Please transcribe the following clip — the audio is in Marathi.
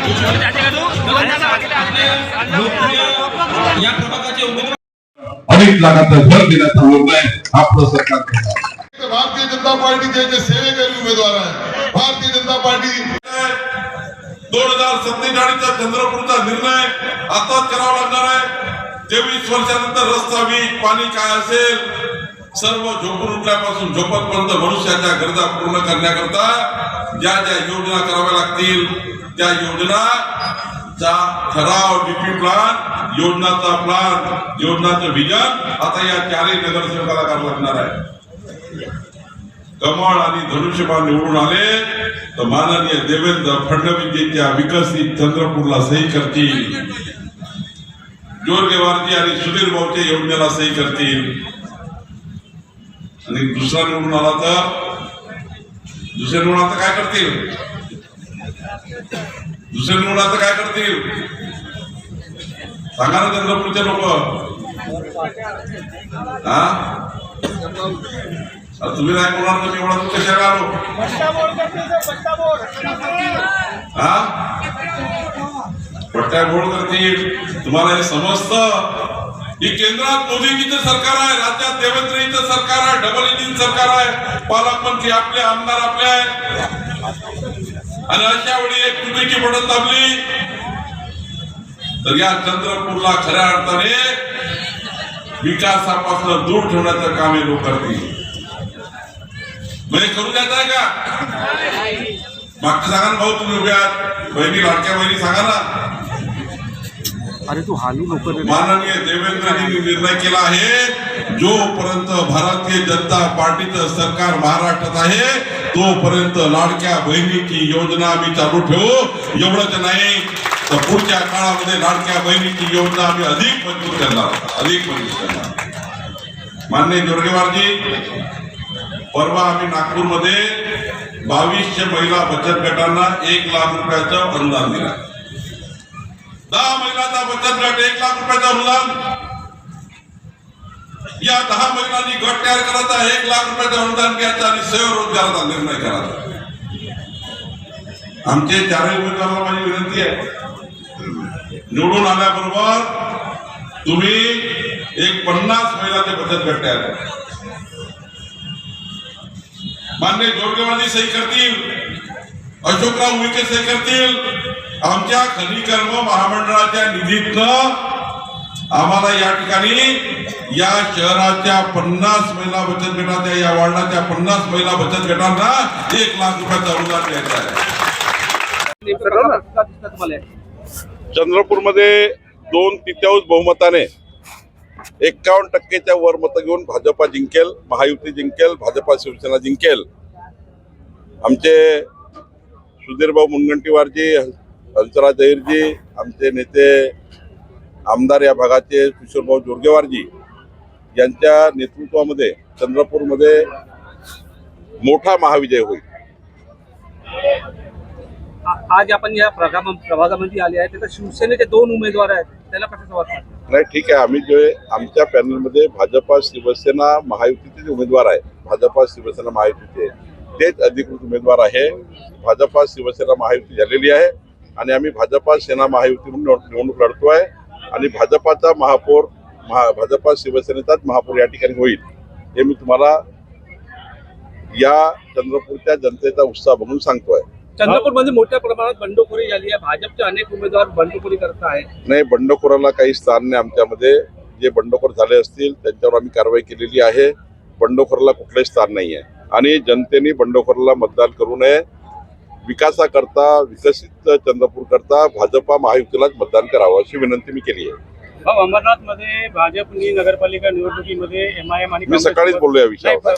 या प्रभागाचे उमेदवार अनेक लाखांचा भर देण्याचा निर्णय आपलं सरकार करणार. भारतीय जनता पार्टीचे जे सेवेकरी उमेदवार आहे, भारतीय जनता पार्टी 2047चा चंद्रपूरचा निर्णय आताच करावा लागणार आहे. 23 वर्षानंतर रस्ता, वीज, पाणी काय असेल सर्व झोपून उठल्यापासून झोपतपर्यंत मनुष्याच्या गरजा पूर्ण करण्याकरता ज्या ज्या योजना कराव्या लागतील त्या योजनाचा ठराव, डीपी प्लान, योजनाचा प्लान, योजनाचं विजन आता या चारही नगरसेवकाला करावं लागणार आहे. कमळ आणि धनुष्यबाण निवडून आले तर माननीय देवेंद्र फडणवीसजींच्या विकसित चंद्रपूरला सही करतील, जोरगेवारजी आणि सुधीर भाऊच्या योजनेला सही करतील. आणि दुसरा निवडून आला तर काय करतील? दुसऱ्या निवडून काय करतील सांगा ना चंद्रपूरचे लोक. तुम्ही नाही बोलणार तर मी एवढा तू कशाला आलो? पट्ट्या बोल करतील. तुम्हाला हे समजतं की केंद्रात मोदीजीचं सरकार आहे, राज्यात देवेंद्रजीचं सरकार आहे, डबल इंजिन सरकार आहे, पालकमंत्री आपले, आमदार आपले आहे. आणि अशा वेळी एक तुटीची बटन दाबली तर या चंद्रपूरला खऱ्या अर्थाने विकासापासून दूर ठेवण्याचं काम हे लोक करतील. म्हणजे करू द्यायचं आहे का? मागचं सांगा ना भाऊ, तुम्ही उभे आहात, बहिणी, लाडक्या बहिणी सांगा ना. अरे तू हालू नको. माननीय देवेंद्रजींनी निर्णय केला आहे, जोपर्यंत भारतीय जनता पार्टीचं सरकार महाराष्ट्रात आहे तोपर्यंत लाडक्या बहिणीची योजना आम्ही चालू ठेवू. एवढंच नाही तर पुढच्या काळामध्ये लाडक्या बहिणीची योजना आम्ही अधिक मजबूत करणार. माननीय जोरगेवारजी, परवा आम्ही नागपूरमध्ये 2200 महिला बचत गटांना 1 लाख रुपयाचं अनुदान दिलं. 10 महिलांचा बचत गट 1 लाख रुपयाचं अनुदान. या 10 महिलांनी गट तयार करायचा, 1 लाख रुपयाचं अनुदान घ्यायचं आणि स्वयंरोजगाराचा निर्णय करायचा. आमचे चारही उमेदवारांना माझी विनंती आहे, निवडून आल्याबरोबर तुम्ही एक 50 महिलांचे बचत गट तयार करा. मान्य जोरगेवारजी सही करतील, अशोकराव उईके सही करतील. आमच्या खनिकर्म महामंडळाच्या निधीतनं आम्हाला या ठिकाणी या शहराच्या 50 महिला बचत गटाच्या, या वार्डाच्या 50 महिला बचत गटांना 1 लाख रुपयाचं अनुदान द्यायचं आहे. चंद्रपूरमध्ये 2/3 बहुमताने 51% वर मतं घेऊन भाजपा जिंकेल, महायुती जिंकेल, भाजपा शिवसेना जिंकेल. आमचे सुधीरभाऊ मुनगंटीवारजी, हंसराज अहिरजी, आमचे नेते आमदार या भागाचे किशोरभाऊ जोरगेवारजी यांच्या नेतृत्वामध्ये चंद्रपूरमध्ये मोठा महाविजय होईल. आज आपण या प्रभागामध्ये आले आहे, तिथे शिवसेनेचे 2 उमेदवार आहेत, त्याला कसं वाटतं? नाही, ठीक आहे. आम्ही जे आमच्या पॅनलमध्ये भाजपा, शिवसेना, महायुतीचे उमेदवार आहे, भाजपा, शिवसेना, महायुतीचे तेच अधिकृत उमेदवार आहे. भाजपा, शिवसेना, महायुती झालेली आहे आणि आम्ही भाजपा, सेना, महायुती म्हणून निवडणूक लढतोय आणि भाजपाचा महापौर, भाजपा शिवसेनेचाच महापौर या ठिकाणी होईल. हे मी तुम्हाला या चंद्रपूरच्या जनतेचा उत्साह बघून सांगतोय. चंद्रपूरमध्ये मोठ्या प्रमाणात बंडखोरी झाली आहे, भाजपचे अनेक उमेदवार बंडखोरी करत आहेत. नाही, बंडखोराला काही स्थान नाही आमच्यामध्ये. जे बंडखोर झाले असतील त्यांच्यावर आम्ही कारवाई केलेली आहे. बंडखोराला कुठलंही स्थान नाही आहे आणि जनतेने बंडखोराला मतदान करू नये. विकासाकरता, विकसित चंद्रपूर करता भाजपा महायुतीलाच मतदान करावं अशी विनंती मी केली आहे. अमरनाथ मध्ये भाजपनी नगरपालिका निवडणुकीमध्ये MIM आणि मी सकाळीच बोललो या विषयावर.